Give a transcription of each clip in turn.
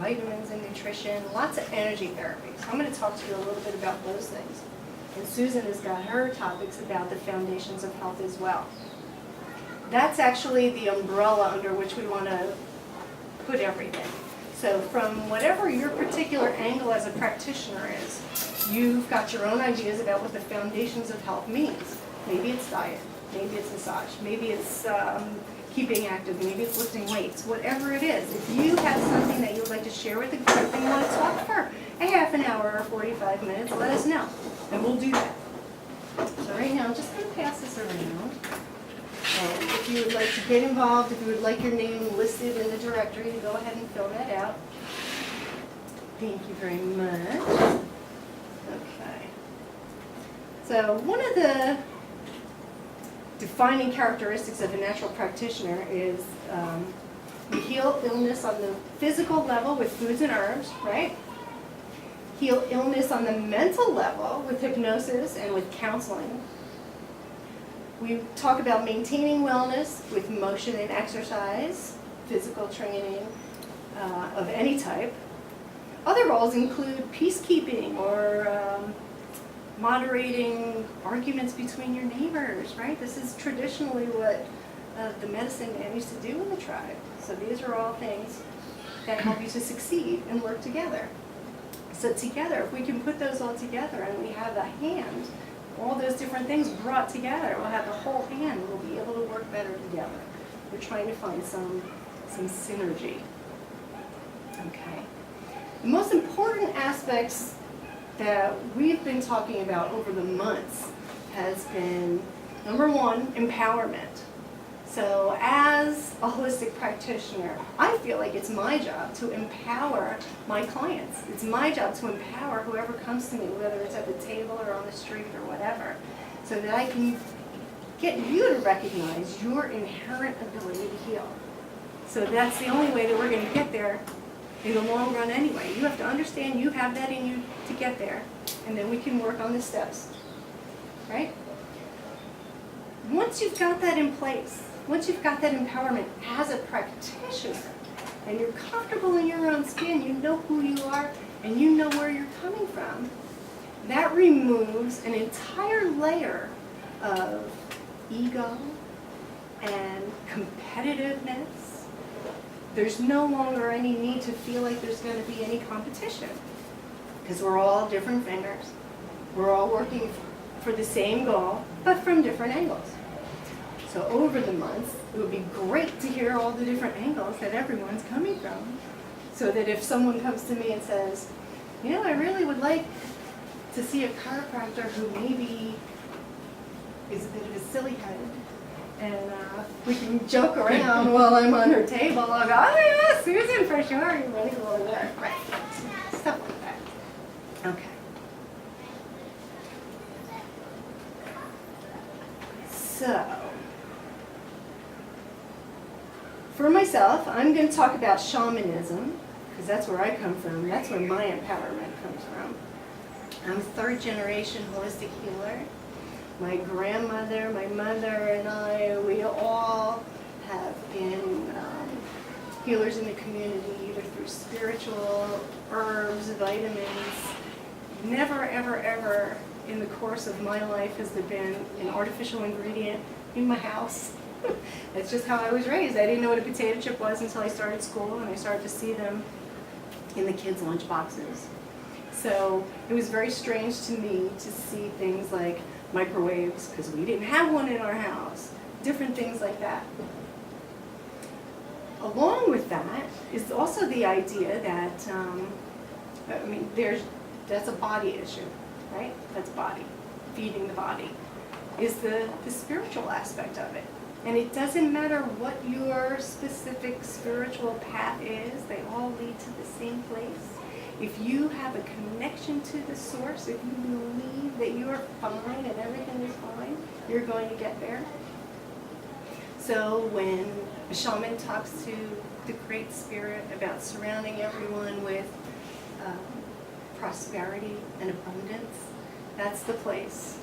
vitamins and nutrition, lots of energy therapy. So I'm going to talk to you a little bit about those things. And Susan has got her topics about the foundations of health as well. That's actually the umbrella under which we want to put everything. So from whatever your particular angle as a practitioner is, you've got your own ideas about what the foundations of health means. Maybe it's diet, maybe it's massage, maybe it's keeping active, maybe it's lifting weights, whatever it is. If you have something that you would like to share with the group and you want to talk for a half an hour or 45 minutes, let us know, and we'll do that. So right now, I'm just going to pass this around. And if you would like to get involved, if you would like your name listed in the directory, go ahead and fill that out. Thank you very much. Okay. So one of the defining characteristics of a natural practitioner is we heal illness on the physical level with foods and herbs, right? Heal illness on the mental level with hypnosis and with counseling. We talk about maintaining wellness with motion and exercise, physical training of any type. Other roles include peacekeeping or moderating arguments between your neighbors, right? This is traditionally what the medicine man used to do in the tribe. So these are all things that help you to succeed and work together. So together, if we can put those all together and we have a hand, all those different things brought together, we'll have the whole hand, we'll be able to work better together. We're trying to find some synergy. Okay. The most important aspects that we've been talking about over the months has been, number one, empowerment. So as a holistic practitioner, I feel like it's my job to empower my clients. It's my job to empower whoever comes to me, whether it's at the table or on the street or whatever, so that I can get you to recognize your inherent ability to heal. So that's the only way that we're going to get there in the long run anyway. You have to understand you have that in you to get there, and then we can work on the steps, right? Once you've got that in place, once you've got that empowerment as a practitioner, and you're comfortable in your own skin, you know who you are, and you know where you're coming from, that removes an entire layer of ego and competitiveness. There's no longer any need to feel like there's going to be any competition, because we're all different fingers. We're all working for the same goal, but from different angles. So over the months, it would be great to hear all the different angles that everyone's coming from, so that if someone comes to me and says, you know, I really would like to see a chiropractor who maybe is a bit of a silly head, and we can joke around while I'm on her table. I'll go, oh yeah, Susan, for sure, you're ready to go there. Right. Stuff like that. Okay. So, for myself, I'm going to talk about shamanism, because that's where I come from. That's where my empowerment comes from. I'm a third-generation holistic healer. My grandmother, my mother, and I, we all have been healers in the community, either through spiritual, herbs, vitamins. Never, ever, ever in the course of my life has there been an artificial ingredient in my house. That's just how I was raised. I didn't know what a potato chip was until I started school, and I started to see them in the kids' lunch boxes. So it was very strange to me to see things like microwaves, because we didn't have one in our house, different things like that. Along with that is also the idea that, that's a body issue, right? That's body, feeding the body, is the spiritual aspect of it. And it doesn't matter what your specific spiritual path is, they all lead to the same place. If you have a connection to the source, if you believe that you are fine and everything is fine, you're going to get there. So when a shaman talks to the Great Spirit about surrounding everyone with prosperity and abundance, that's the place.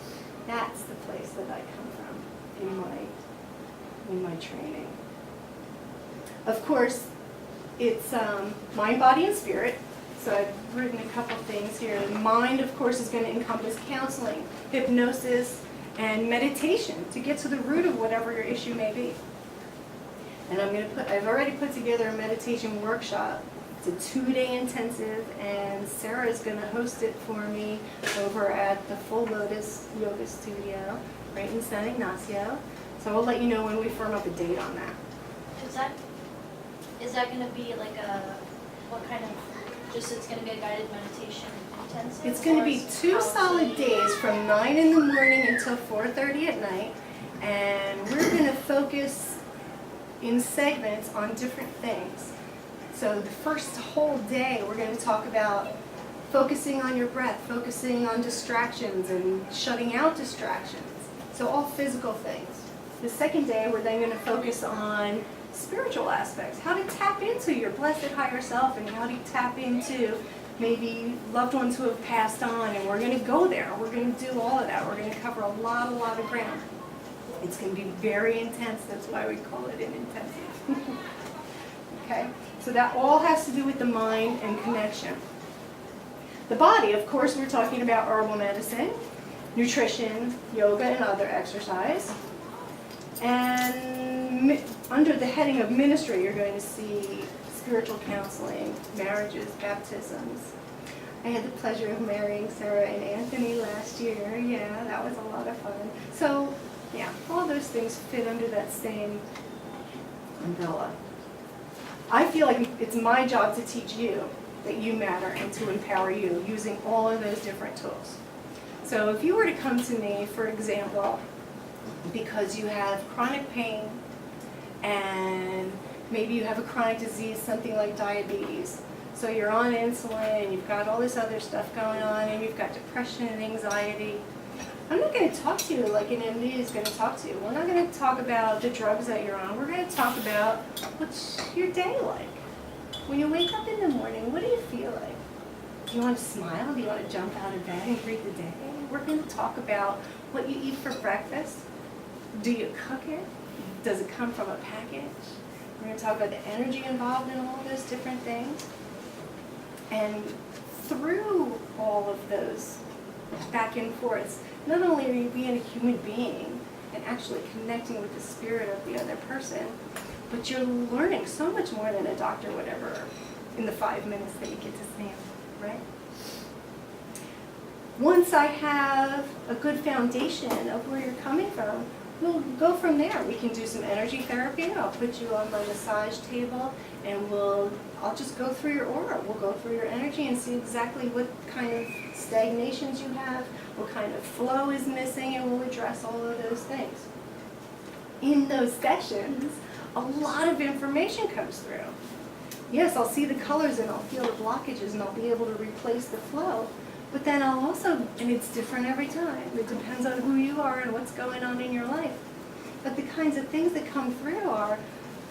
That's the place that I come from in my training. Of course, It's mind, body, and spirit. So I've written a couple things here. Mind, of course, is going to encompass counseling, hypnosis, and meditation to get to the root of whatever your issue may be. And I've already put together a meditation workshop. It's a 2-day intensive, and Sarah is going to host it for me over at the Full Lotus Yoga Studio, right in San Ignacio. So I'll let you know when we firm up a date on that. Is that going to be like what kind of, just it's going to be a guided meditation intensive? It's going to be 2 solid days from 9 in the morning until 4:30 at night, and we're going to focus in segments on different things. So the first whole day we're going to talk about focusing on your breath, focusing on distractions and shutting out distractions. So all physical things. The second day we're then going to focus on spiritual aspects, how to tap into your blessed higher self and how to tap into maybe loved ones who have passed on, and we're going to go there. We're going to do all of that. We're going to cover a lot of ground. It's going to be very intense. That's why we call it an intensive. Okay? So that all has to do with the mind and connection. The body, of course, we're talking about herbal medicine, nutrition, yoga, and other exercise. And under the heading of ministry, you're going to see spiritual counseling, marriages, baptisms. I had the pleasure of marrying Sarah and Anthony last year. Yeah, that was a lot of fun. So, yeah, all those things fit under that same umbrella. I feel like it's my job to teach you that you matter and to empower you using all of those different tools. So if you were to come to me, for example, because you have chronic pain and maybe you have a chronic disease, something like diabetes, so you're on insulin and you've got all this other stuff going on and you've got depression and anxiety, I'm not going to talk to you like an MD is going to talk to you. We're not going to talk about the drugs that you're on. We're going to talk about what's your day like. When you wake up in the morning, what do you feel like? Do you want to smile? Do you want to jump out of bed and greet the day? We're going to talk about what you eat for breakfast. Do you cook it? Does it come from a package? We're going to talk about the energy involved in all those different things. And through all of those back and forths, not only are you being a human being and actually connecting with the spirit of the other person, but you're learning so much more than a doctor would ever in the 5 minutes that you get to see him, right? Once I have a good foundation of where you're coming from, we'll go from there. We can do some energy therapy. I'll put you on my massage table and I'll just go through your aura. We'll go through your energy and see exactly what kind of stagnations you have, what kind of flow is missing, and we'll address all of those things. In those sessions, a lot of information comes through. Yes, I'll see the colors and I'll feel the blockages and I'll be able to replace the flow. But then I'll also, and it's different every time. It depends on who you are and what's going on in your life. But the kinds of things that come through are,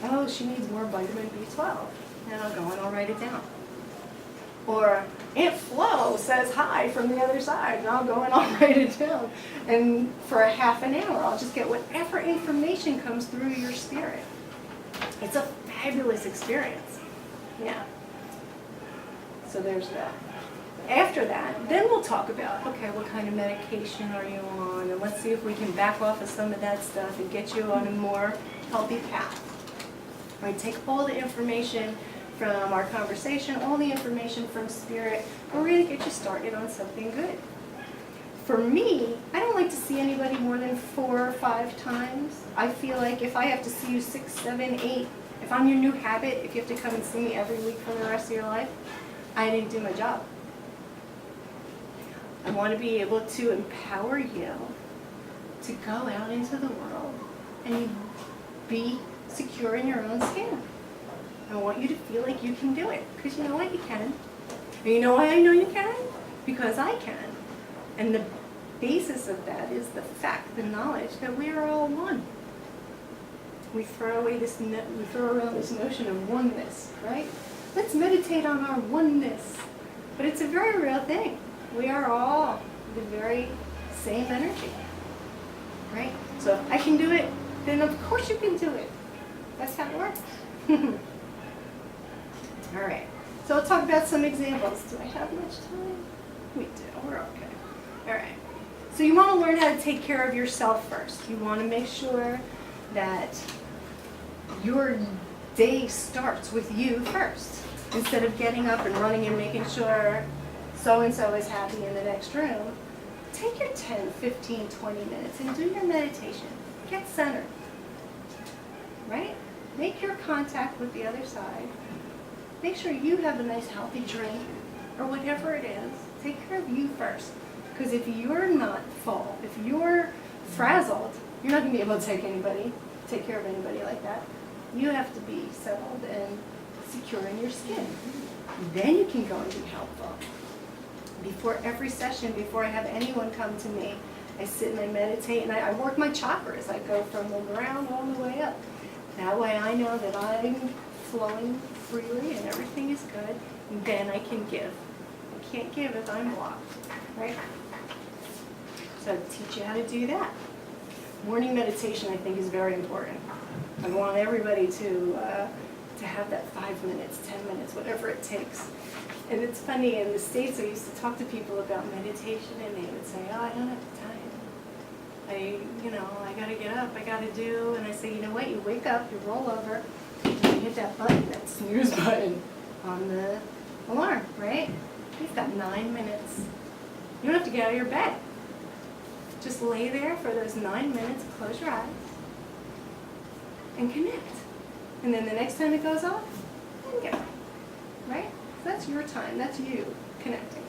oh, she needs more vitamin B12. And I'll go and I'll write it down. Or Aunt Flo says hi from the other side, and I'll go and I'll write it down. And for a half an hour, I'll just get whatever information comes through your spirit. It's a fabulous experience. Yeah. So there's that. After that, then we'll talk about, okay, what kind of medication are you on, and let's see if we can back off of some of that stuff and get you on a more healthy path. Right, take all the information from our conversation, all the information from spirit, and we're going to get you started on something good. For me, I don't like to see anybody more than 4 or 5 times. I feel like if I have to see you 6, 7, 8, if I'm your new habit, if you have to come and see me every week for the rest of your life, I didn't do my job. I want to be able to empower you to go out into the world and be secure in your own skin. I want you to feel like you can do it, because you know what, you can. And you know why I know you can? Because I can. And the basis of that is the fact, the knowledge that we are all one. We throw around this notion of oneness, right? Let's meditate on our oneness. But it's a very real thing. We are all the very same energy, right? So if I can do it, then of course you can do it. That's how it works. All right. So I'll talk about some examples. Do I have much time? We do. We're okay. All right. So you want to learn how to take care of yourself first. You want to make sure that your day starts with you first. Instead of getting up and running and making sure so-and-so is happy in the next room, take your 10, 15, 20 minutes and do your meditation. Get centered. Right? Make your contact with the other side. Make sure you have a nice healthy drink or whatever it is. Take care of you first. Because if you're not full, if you're frazzled, you're not going to be able to take care of anybody like that. You have to be settled and secure in your skin. Then you can go and be helpful. Before every session, before I have anyone come to me, I sit and I meditate and I work my chakras. I go from the ground all the way up. That way I know that I'm flowing freely and everything is good. And then I can give. I can't give if I'm blocked, right? So I teach you how to do that. Morning meditation, I think, is very important. I want everybody to have that 5 minutes, 10 minutes, whatever it takes. And it's funny, in the States, I used to talk to people about meditation, and they would say, oh, I don't have the time. I got to get up, I got to do, and I say, you know what, you wake up, you roll over, and you hit that button, that snooze button on the alarm, right? You've got 9 minutes. You don't have to get out of your bed. Just lay there for those 9 minutes, close your eyes, and connect. And then the next time it goes off, then get up, right? So that's your time, that's you connecting.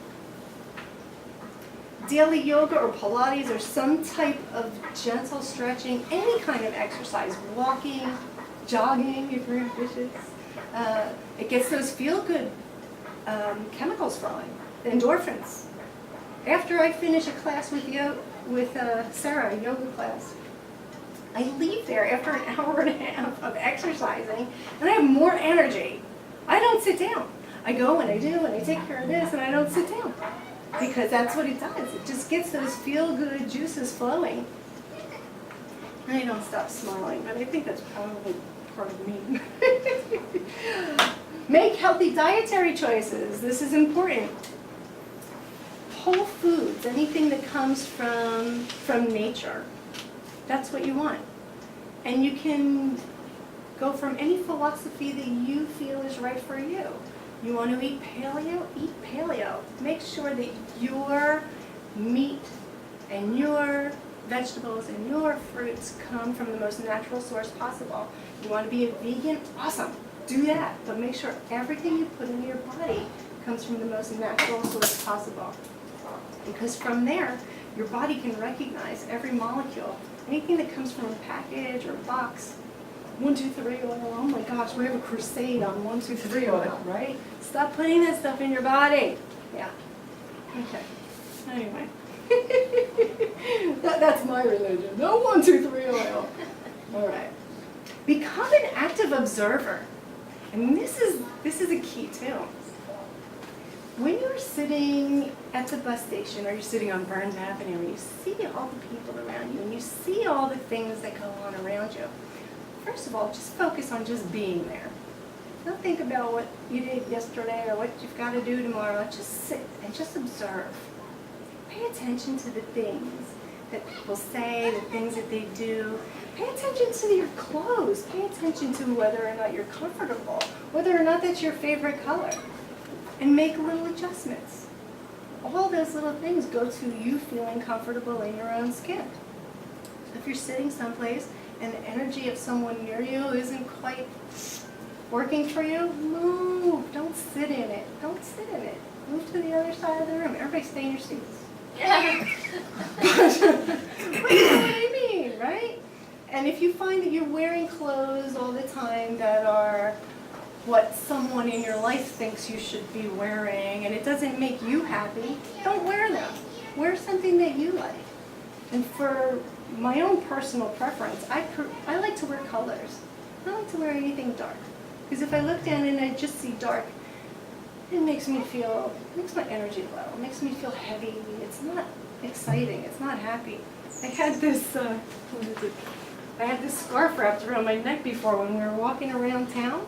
Daily yoga or Pilates or some type of gentle stretching, any kind of exercise, walking, jogging if you're ambitious. It gets those feel-good chemicals flowing, the endorphins. After I finish a class with Sarah, a yoga class, I leave there after an hour and a half of exercising, and I have more energy. I don't sit down. I go and I do, and I take care of this, and I don't sit down. Because that's what it does. It just gets those feel-good juices flowing. And I don't stop smiling, but I think that's probably part of me. Make healthy dietary choices. This is important. Whole foods, anything that comes from nature. That's what you want. And you can go from any philosophy that you feel is right for you. You want to eat paleo? Eat paleo. Make sure that your meat and your vegetables and your fruits come from the most natural source possible. You want to be a vegan? Awesome. Do that. But make sure everything you put into your body comes from the most natural source possible. Because from there, your body can recognize every molecule. Anything that comes from a package or a box. 1, 2, 3 oil. Oh my gosh, we have a crusade on 1, 2, 3 oil, right? Stop putting that stuff in your body. Yeah. Okay. Anyway. That's my religion. No 1, 2, 3 oil. All right. Become an active observer. And this is a key too. When you're sitting at the bus station or you're sitting on Burns Avenue and you see all the people around you and you see all the things that go on around you, first of all, just focus on just being there. Don't think about what you did yesterday or what you've got to do tomorrow. Just sit and just observe. Pay attention to the things that people say, the things that they do. Pay attention to your clothes. Pay attention to whether or not you're comfortable, whether or not that's your favorite color. And make little adjustments. All those little things go to you feeling comfortable in your own skin. If you're sitting someplace and the energy of someone near you isn't quite working for you, move. Don't sit in it. Don't sit in it. Move to the other side of the room. Everybody stay in your seats. But you know what I mean, right? And if you find that you're wearing clothes all the time that are what someone in your life thinks you should be wearing and it doesn't make you happy, don't wear them. Wear something that you like. And for my own personal preference, I like to wear colors. I don't like to wear anything dark. Because if I look down and I just see dark, it makes my energy low. It makes me feel heavy. It's not exciting. It's not happy. I had this scarf wrapped around my neck before when we were walking around town.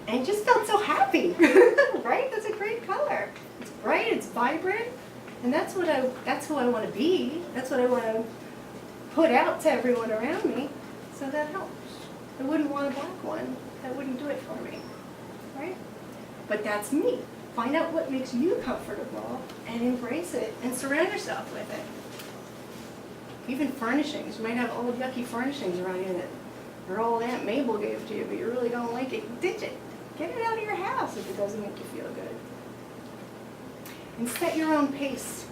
and just felt so happy, right? That's a great color. It's bright, it's vibrant, and that's who I want to be. That's what I want to put out to everyone around me, so that helps. I wouldn't want a black one. That wouldn't do it for me, right? But that's me. Find out what makes you comfortable and embrace it and surround yourself with it. Even furnishings. You might have old yucky furnishings around you that your old Aunt Mabel gave to you, but you really don't like it. Ditch it. Get it out of your house if it doesn't make you feel good. And set your own pace.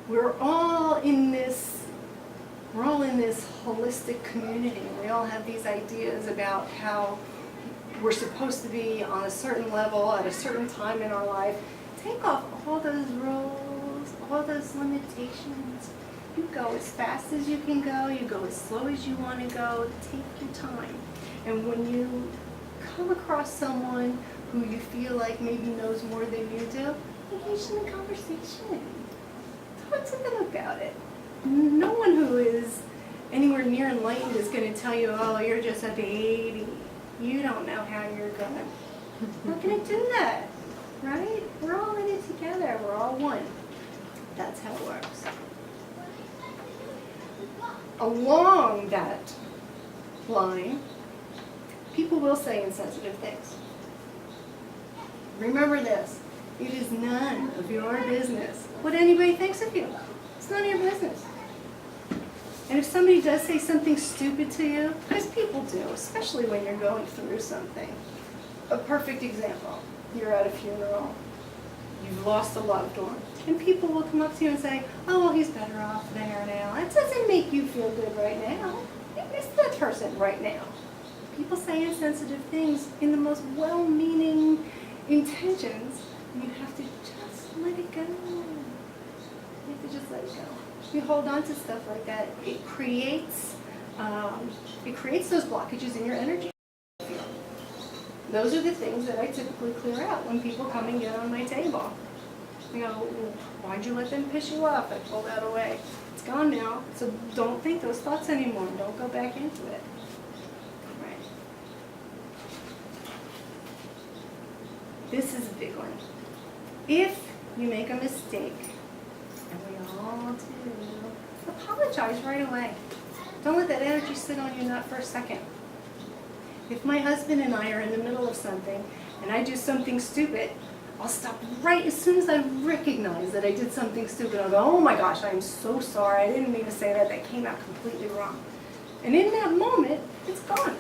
We're all in this holistic community. We all have these ideas about how we're supposed to be on a certain level at a certain time in our life. Take off all those rules, all those limitations. You go as fast as you can go. You go as slow as you want to go. Take your time. And when you come across someone who you feel like maybe knows more than you do, engage in a conversation. Talk to them about it. No one who is anywhere near enlightened is going to tell you, oh, you're just a baby. You don't know how you're going. Not going to do that, right? We're all in it together. We're all one. That's how it works. Along that line, people will say insensitive things. Remember this. It is none of your business what anybody thinks of you. It's none of your business. And if somebody does say something stupid to you, because people do, especially when you're going through something. A perfect example, you're at a funeral, you've lost a loved one, and people will come up to you and say, oh, well, he's better off there now. That doesn't make you feel good right now. You miss that person right now. People say insensitive things in the most well-meaning intentions. You have to just let it go. You have to just let it go. You hold on to stuff like that, it creates those blockages in your energy field. Those are the things that I typically clear out when people come and get on my table. You know, why'd you let them piss you off? I pull that away. It's gone now, so don't think those thoughts anymore. Don't go back into it. Right. This is a big one. If you make a mistake, and we all do, apologize right away. Don't let that energy sit on you, not for a second. If my husband and I are in the middle of something, and I do something stupid, I'll stop right as soon as I recognize that I did something stupid. I'll go, oh my gosh, I'm so sorry. I didn't mean to say that. That came out completely wrong. And in that moment, it's gone.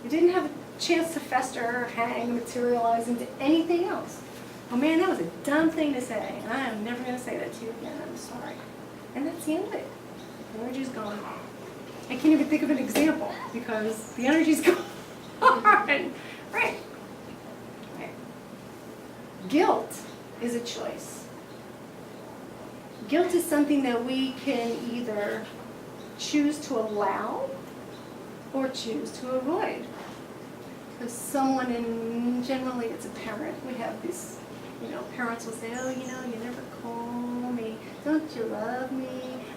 It didn't have a chance to fester, hang, materialize into anything else. Oh man, that was a dumb thing to say, and I am never going to say that to you again. I'm sorry. And that's the end of it. The energy's gone. I can't even think of an example because the energy's gone. Right. Right. Guilt is a choice. Guilt is something that we can either choose to allow or choose to avoid. Because someone, and generally it's a parent, we have this, parents will say, oh, you never call me. Don't you love me?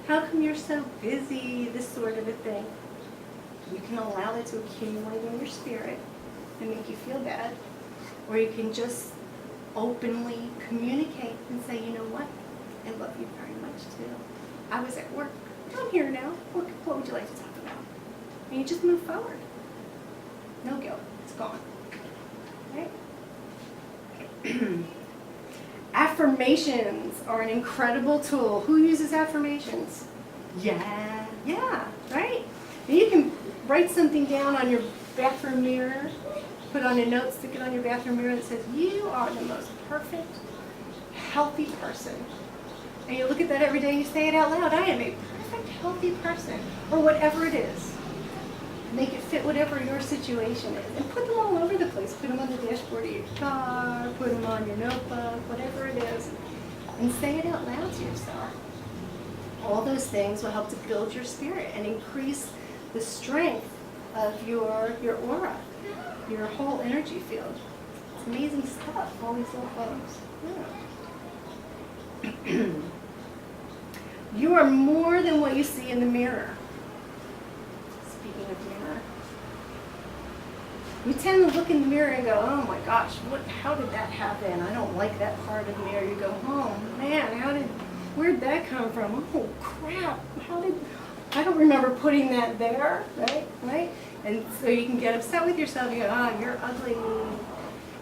How come you're so busy? This sort of a thing. You can allow that to accumulate in your spirit and make you feel bad. Or you can just openly communicate and say, you know what? I love you very much too. I was at work. I'm here now. What would you like to talk about? And you just move forward. No guilt. It's gone. Right? Affirmations are an incredible tool. Who uses affirmations? Yeah, right? And you can write something down on your bathroom mirror, put on a note, stick it on your bathroom mirror that says, you are the most perfect, healthy person. And you look at that every day and you say it out loud. I am a perfect, healthy person. Or whatever it is. Make it fit whatever your situation is. And put them all over the place. Put them on the dashboard of your car, put them on your notebook, whatever it is. And say it out loud to yourself. All those things will help to build your spirit and increase the strength of your aura, your whole energy field. It's amazing stuff, all these little things. Yeah. You are more than what you see in the mirror. Speaking of mirror. We tend to look in the mirror and go, oh my gosh, how did that happen? I don't like that part of me. Or you go, oh man, where'd that come from? Oh crap, I don't remember putting that there, right? And so you can get upset with yourself. You go, oh, you're ugly,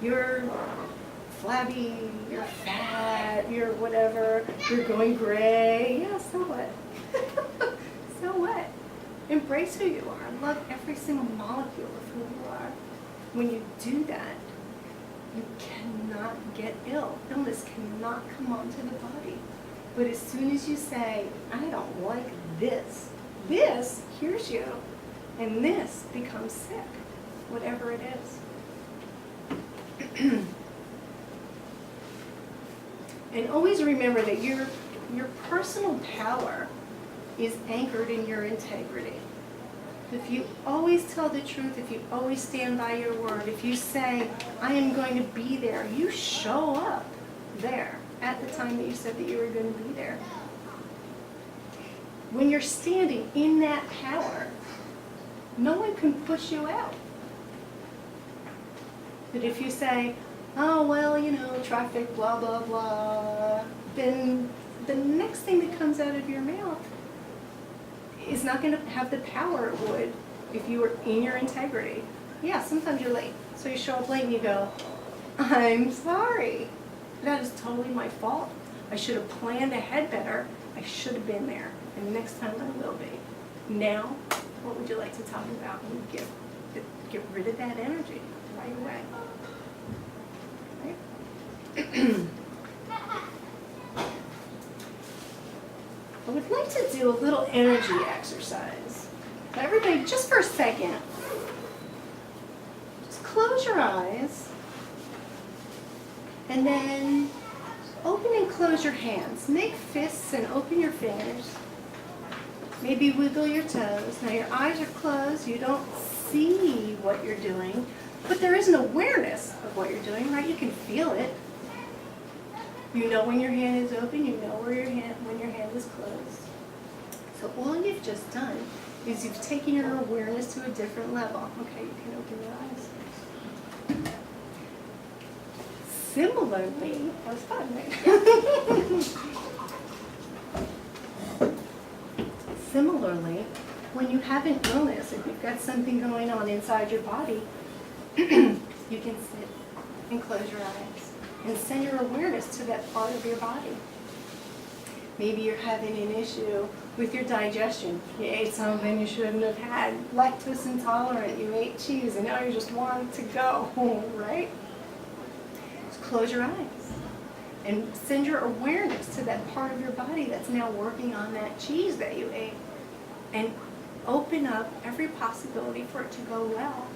you're flabby, you're fat, you're whatever, you're going gray. Yeah, so what? So what? Embrace who you are. Love every single molecule of who you are. When you do that, you cannot get ill. Illness cannot come onto the body. But as soon as you say, I don't like this cures you, and this becomes sick, whatever it is. And always remember that your personal power is anchored in your integrity. If you always tell the truth, if you always stand by your word, if you say, I am going to be there, you show up there at the time that you said that you were going to be there. When you're standing in that power, no one can push you out. But if you say, oh, well, traffic, blah, blah, blah, then the next thing that comes out of your mouth is not going to have the power it would if you were in your integrity. Yeah, sometimes you're late. So you show up late and you go, I'm sorry. That is totally my fault. I should have planned ahead better. I should have been there. And next time I will be. Now, what would you like to talk about? And get rid of that energy right away. Right? I would like to do a little energy exercise. So everybody, just for a second, just close your eyes and then open and close your hands. Make fists and open your fingers. Maybe wiggle your toes. Now your eyes are closed. You don't see what you're doing, but there is an awareness of what you're doing, right? You can feel it. You know when your hand is open, you know when your hand is closed. So all you've just done is you've taken your awareness to a different level. Okay, you can open your eyes. Similarly, that was fun, right? Similarly, when you have an illness, if you've got something going on inside your body, you can sit and close your eyes and send your awareness to that part of your body. Maybe you're having an issue with your digestion. You ate something you shouldn't have had, lactose intolerant, you ate cheese, and now you just want to go home, right? Just close your eyes and send your awareness to that part of your body that's now working on that cheese that you ate, and open up every possibility for it to go well.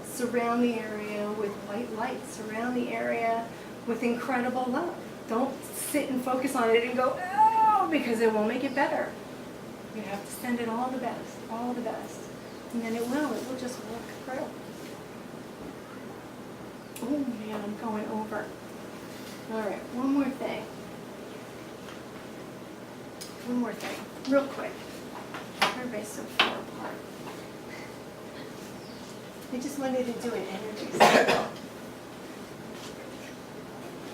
Surround the area with white light. Surround the area with incredible love. Don't sit and focus on it and go, oh, because it won't make it better. You have to send it all the best, and then it will just work through. Oh man, I'm going over. All right, one more thing, real quick. Everybody's so far apart. I just wanted to do an energy cycle.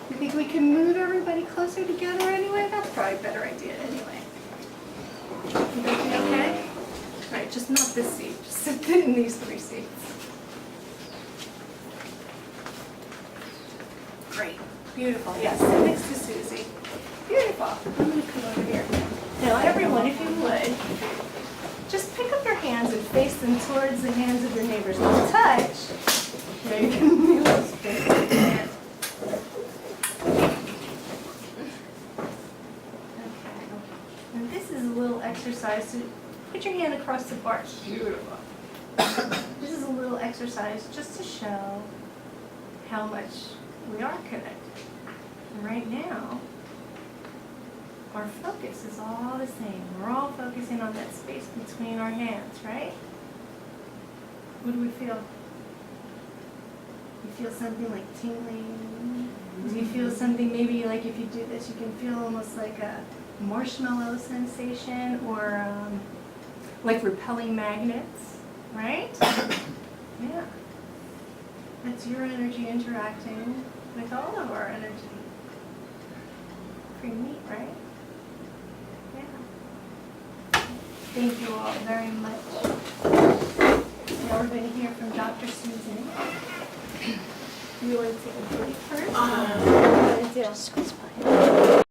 You think we can move everybody closer together anyway? That's probably a better idea anyway. You think okay? All right, just not this seat. Just sit in these 3 seats. Great. Beautiful. Yes, sit next to Susie. Beautiful. I'm going to come over here. Now, everyone, if you would, just pick up your hands and face them towards the hands of your neighbors. Don't touch. Now you can move those hands. And this is a little exercise to put your hand across the bar. Beautiful. This is a little exercise just to show how much we are connected. And right now, our focus is all the same. We're all focusing on that space between our hands, right? What do we feel? You feel something like tingling? Do you feel something, maybe like if you do this, you can feel almost like a marshmallow sensation, or like repelling magnets, right? Yeah. It's your energy interacting with all of our energy. Pretty neat, right? Yeah. Thank you all very much. Now we're going to hear from Dr. Susan. You want to take a break first? What do you want to do? Just squeeze by.